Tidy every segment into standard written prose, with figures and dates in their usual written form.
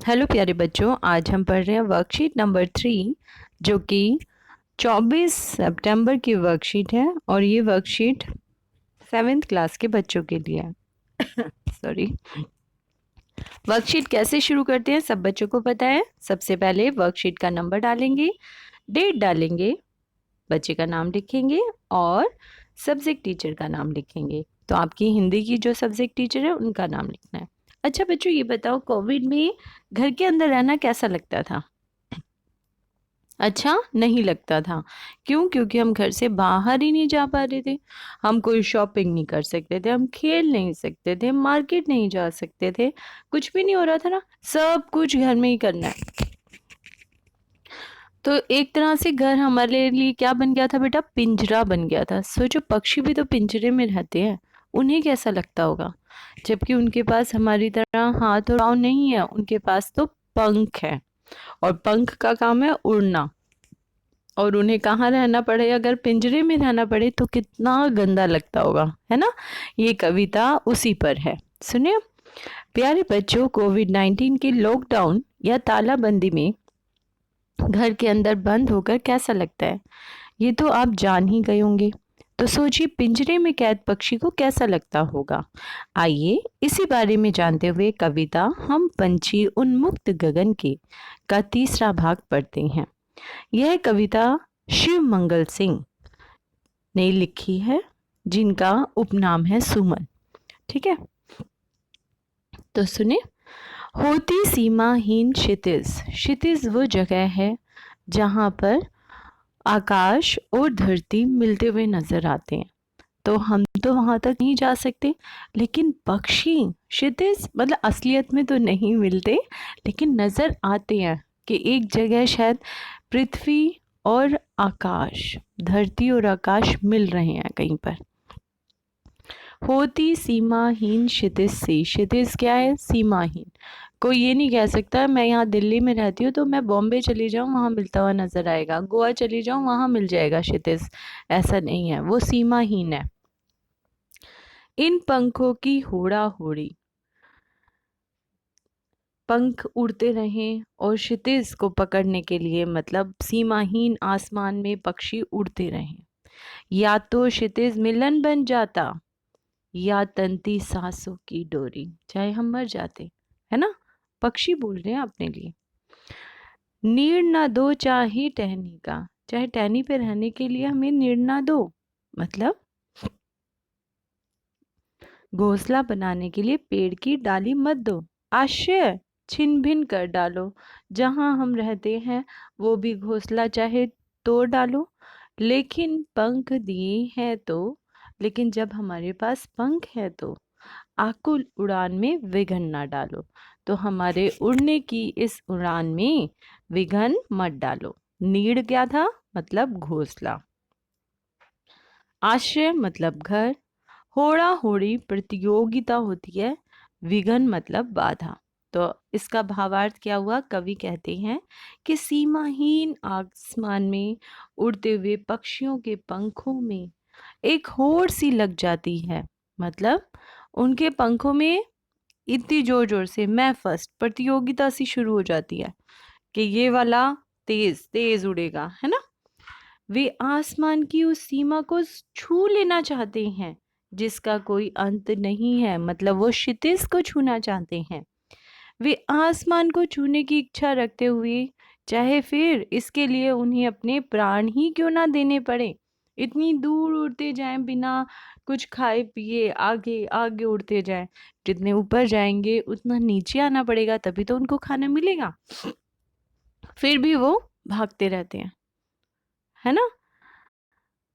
Hello प्यारे बच्चों, आज हम पढ़ रहे हैं वर्कशीट नंबर 3 जो कि 24 सितंबर की वर्कशीट है और ये वर्कशीट 7th क्लास के बच्चों के लिए है। सॉरी। वर्कशीट कैसे शुरू करते हैं सब बच्चों को पता है। सबसे पहले वर्कशीट का नंबर डालेंगे, डेट डालेंगे, बच्चे का नाम लिखेंगे और सब्जेक्ट टीचर का नाम लिखेंगे। तो आपकी हिंदी की जो सब्जेक्ट टीचर है उनका नाम लिखना है। अच्छा बच्चों, ये बताओ कोविड में घर के अंदर रहना कैसा लगता था? अच्छा नहीं लगता था। क्यों? क्योंकि हम घर से बाहर ही नहीं जा पा रहे थे। हम कोई शॉपिंग नहीं कर सकते थे, हम खेल नहीं सकते थे, मार्केट नहीं जा सकते थे। कुछ भी नहीं हो रहा था ना, सब कुछ घर में ही करना है। तो एक तरह से घर हमारे लिए क्या बन गया था बेटा? पिंजरा बन गया था। सोचो, पक्षी भी तो पिंजरे में रहते हैं, उन्हें कैसा लगता होगा? जबकि उनके पास हमारी तरह हाथ और पाँव नहीं है, उनके पास तो पंख है और पंख का काम है उड़ना। और उन्हें कहाँ रहना पड़े? अगर पिंजरे में रहना पड़े तो कितना गंदा लगता होगा, है ना? ये कविता उसी पर है, सुनिए। प्यारे बच्चों, कोविड-19 के लॉकडाउन या तालाबंदी में घर के अंदर बंद होकर कैसा लगता है? ये तो आप जान ही गए होंगे। तो सोचिए, पिंजरे में कैद पक्षी को कैसा लगता होगा। आइए इसी बारे में जानते हुए कविता हम पंछी उन्मुक्त गगन के का तीसरा भाग पढ़ते हैं। यह कविता शिव मंगल सिंह ने लिखी है, जिनका उपनाम है सुमन। ठीक है, तो सुने। होती सीमाहीन क्षितिज। क्षितिज वो जगह है जहाँ पर आकाश और धरती मिलते हुए नजर आते हैं। तो हम तो वहां तक नहीं जा सकते, लेकिन पक्षी क्षितिज मतलब असलियत में तो नहीं मिलते, लेकिन नजर आते हैं कि एक जगह शायद पृथ्वी और आकाश, धरती और आकाश मिल रहे हैं कहीं पर। होती सीमाहीन क्षितिज से। क्षितिज क्या है? सीमाहीन। कोई ये नहीं कह सकता मैं यहाँ दिल्ली में रहती हूँ तो मैं बॉम्बे चली जाऊँ वहाँ मिलता हुआ नजर आएगा, गोवा चली जाऊँ वहाँ मिल जाएगा क्षितिज। ऐसा नहीं है, वो सीमाहीन है। इन पंखों की होड़ा होड़ी। पंख उड़ते रहें और क्षितिज को पकड़ने के लिए, मतलब सीमाहीन आसमान में पक्षी उड़ते रहें। या तो क्षितिज मिलन बन जाता या तंती सांसों की डोरी, चाहे हम मर जाते, है ना? पक्षी बोल रहे हैं अपने लिए। नीड़ ना दो चाहे टहनी का। चाहे टहनी पे रहने के लिए हमें नीड़ ना दो, मतलब घोंसला बनाने के लिए पेड़ की डाली मत दो। आश्रय छिन भिन कर डालो। जहां हम रहते हैं वो भी घोंसला चाहे तोड़ डालो, लेकिन पंख दिए हैं तो, लेकिन जब हमारे पास पंख है तो आकुल उड़ान में विघन ना डालो। तो हमारे उड़ने की इस उड़ान में विघन मत डालो। नीड़ क्या था? मतलब घोंसला। आश्रय मतलब घर। होड़ा होड़ी प्रतियोगिता होती है। विघन मतलब बाधा। तो इसका भावार्थ क्या हुआ? कवि कहते हैं कि सीमाहीन आसमान में उड़ते हुए पक्षियों के पंखों में एक होड़ सी लग जाती है। मतलब उनके पंखों में इतनी जोर जोर से मैं फर्स्ट प्रतियोगिता सी शुरू हो जाती है कि ये वाला तेज तेज उड़ेगा, है ना? वे आसमान की उस सीमा को छू लेना चाहते हैं जिसका कोई अंत नहीं है। मतलब वो क्षितिज को छूना चाहते हैं। वे आसमान को छूने की इच्छा रखते हुए, चाहे फिर इसके लिए उन्हें अपने प्राण ही क्यों ना देने पड़े, इतनी दूर उड़ते जाएं बिना कुछ खाए पिए, आगे आगे उड़ते जाएं। जितने ऊपर जाएंगे उतना नीचे आना पड़ेगा, तभी तो उनको खाना मिलेगा। फिर भी वो भागते रहते हैं, है ना?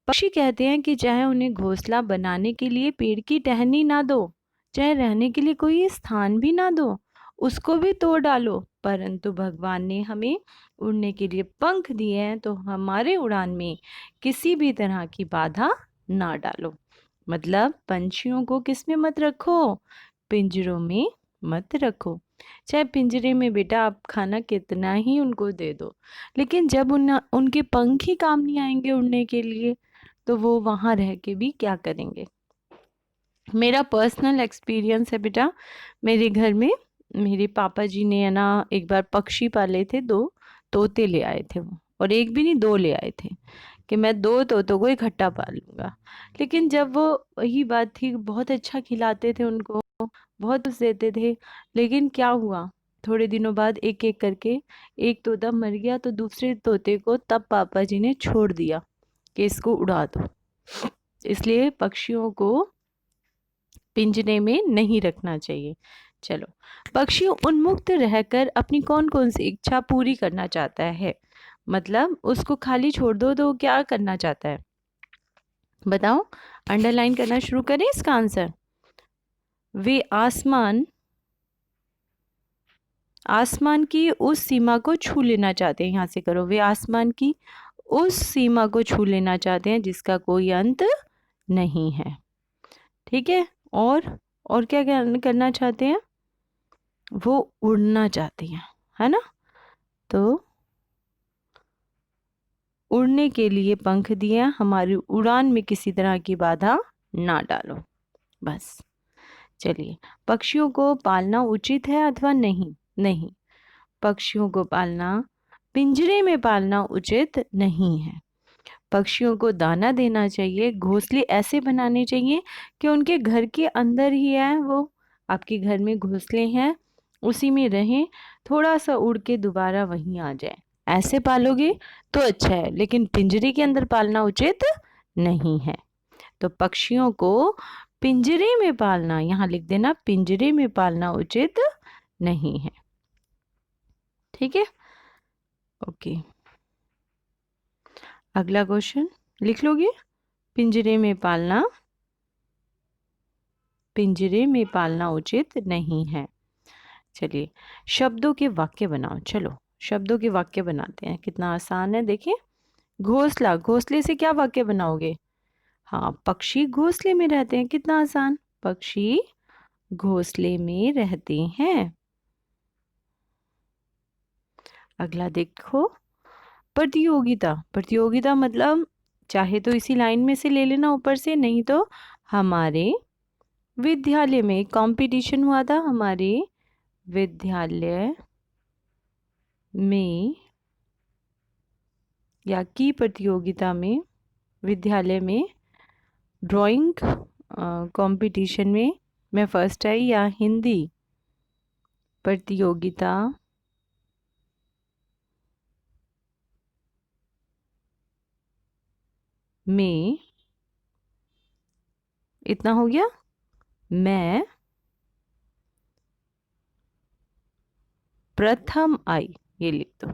पक्षी कहते हैं कि चाहे उन्हें घोंसला बनाने के लिए पेड़ की टहनी ना दो, चाहे रहने के लिए कोई स्थान भी ना दो, उसको भी तोड़ डालो, परंतु भगवान ने हमें उड़ने के लिए पंख दिए हैं तो हमारे उड़ान में किसी भी तरह की बाधा ना डालो। मतलब पंछियों को किस में मत रखो? पिंजरों में मत रखो। चाहे पिंजरे में बेटा आप खाना कितना ही उनको दे दो, लेकिन जब उनके पंख ही काम नहीं आएंगे उड़ने के लिए, तो वो वहाँ रह के भी क्या करेंगे? मेरा पर्सनल एक्सपीरियंस है बेटा। मेरे घर में मेरे पापा जी ने है ना एक बार पक्षी पाले थे, 2 तोते ले आए थे वो, और एक भी नहीं 2 ले आए थे कि मैं 2 तोतों को इकट्ठा पालूंगा। लेकिन जब वो, वही बात थी, बहुत अच्छा खिलाते थे उनको, बहुत कुछ देते थे, लेकिन क्या हुआ, थोड़े दिनों बाद एक एक करके एक तोता मर गया, तो दूसरे तोते को तब पापा जी ने छोड़ दिया कि इसको उड़ा दो। इसलिए पक्षियों को पिंजरे में नहीं रखना चाहिए। चलो, पक्षी उन्मुक्त रहकर अपनी कौन कौन सी इच्छा पूरी करना चाहता है? मतलब उसको खाली छोड़ दो तो वो क्या करना चाहता है, बताओ। अंडरलाइन करना शुरू करें इसका आंसर। वे आसमान की उस सीमा को छू लेना चाहते हैं। यहाँ से करो, वे आसमान की उस सीमा को छू लेना चाहते हैं जिसका कोई अंत नहीं है। ठीक है, और क्या करना चाहते हैं? वो उड़ना चाहते हैं, है ना। तो उड़ने के लिए पंख दिए, हमारी उड़ान में किसी तरह की बाधा ना डालो, बस। चलिए, पक्षियों को पालना उचित है अथवा नहीं? नहीं, पक्षियों को पालना, पिंजरे में पालना उचित नहीं है। पक्षियों को दाना देना चाहिए, घोंसले ऐसे बनाने चाहिए कि उनके घर के अंदर ही है वो, आपके घर में घोंसले हैं उसी में रहें, थोड़ा सा उड़ के दोबारा वहीं आ जाए, ऐसे पालोगे तो अच्छा है, लेकिन पिंजरे के अंदर पालना उचित नहीं है। तो पक्षियों को पिंजरे में पालना, यहाँ लिख देना, पिंजरे में पालना उचित नहीं है। ठीक है, ओके। अगला क्वेश्चन लिख लोगे, पिंजरे में पालना उचित नहीं है। चलिए, शब्दों के वाक्य बनाओ। चलो, शब्दों के वाक्य बनाते हैं, कितना आसान है, देखिए। घोंसला, घोंसले से क्या वाक्य बनाओगे? हाँ, पक्षी घोंसले में रहते हैं, कितना आसान, पक्षी घोंसले में रहते हैं। अगला देखो, प्रतियोगिता। प्रतियोगिता मतलब चाहे तो इसी लाइन में से ले लेना ऊपर से, नहीं तो हमारे विद्यालय में कंपटीशन हुआ था, हमारे विद्यालय में या की प्रतियोगिता में, विद्यालय में ड्राइंग कंपटीशन में मैं फर्स्ट आई, या हिंदी प्रतियोगिता में, इतना हो गया, मैं प्रथम आई, ये लिख दो।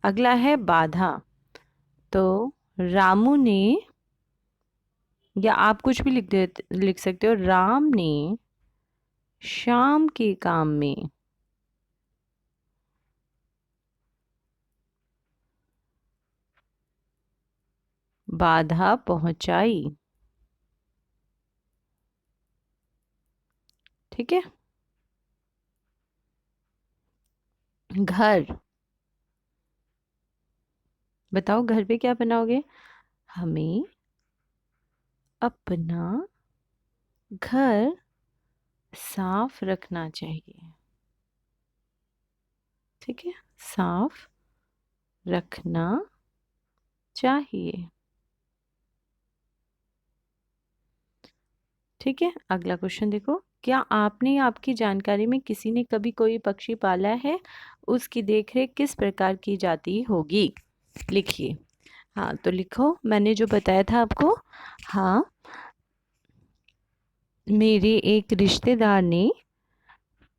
अगला है बाधा, तो रामू ने, या आप कुछ भी लिख सकते हो, राम ने शाम के काम में बाधा पहुंचाई। ठीक है, घर, बताओ घर पे क्या बनाओगे? हमें अपना घर साफ रखना चाहिए। ठीक है, साफ रखना चाहिए। ठीक है, अगला क्वेश्चन देखो, क्या आपने या आपकी जानकारी में किसी ने कभी कोई पक्षी पाला है? उसकी देखरेख किस प्रकार की जाती होगी? लिखिए। हाँ, तो लिखो, मैंने जो बताया था आपको। हाँ, मेरे एक रिश्तेदार ने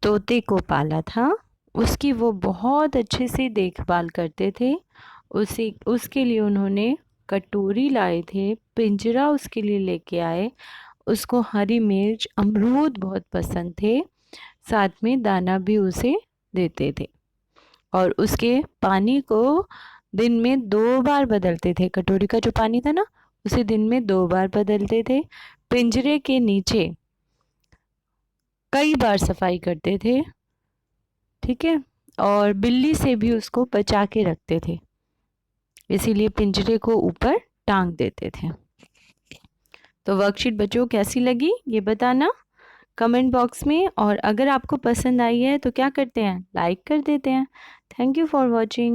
तोते को पाला था, उसकी वो बहुत अच्छे से देखभाल करते थे। उसके लिए उन्होंने कटोरी लाए थे, पिंजरा उसके लिए लेके आए, उसको हरी मिर्च, अमरूद बहुत पसंद थे, साथ में दाना भी उसे देते थे, और उसके पानी को दिन में 2 बार बदलते थे। कटोरी का जो पानी था ना, उसे दिन में 2 बार बदलते थे। पिंजरे के नीचे कई बार सफाई करते थे। ठीक है, और बिल्ली से भी उसको बचा के रखते थे, इसीलिए पिंजरे को ऊपर टांग देते थे। तो वर्कशीट बच्चों कैसी लगी ये बताना, कमेंट बॉक्स में। और अगर आपको पसंद आई है तो क्या करते हैं, लाइक कर देते हैं। Thank you for watching.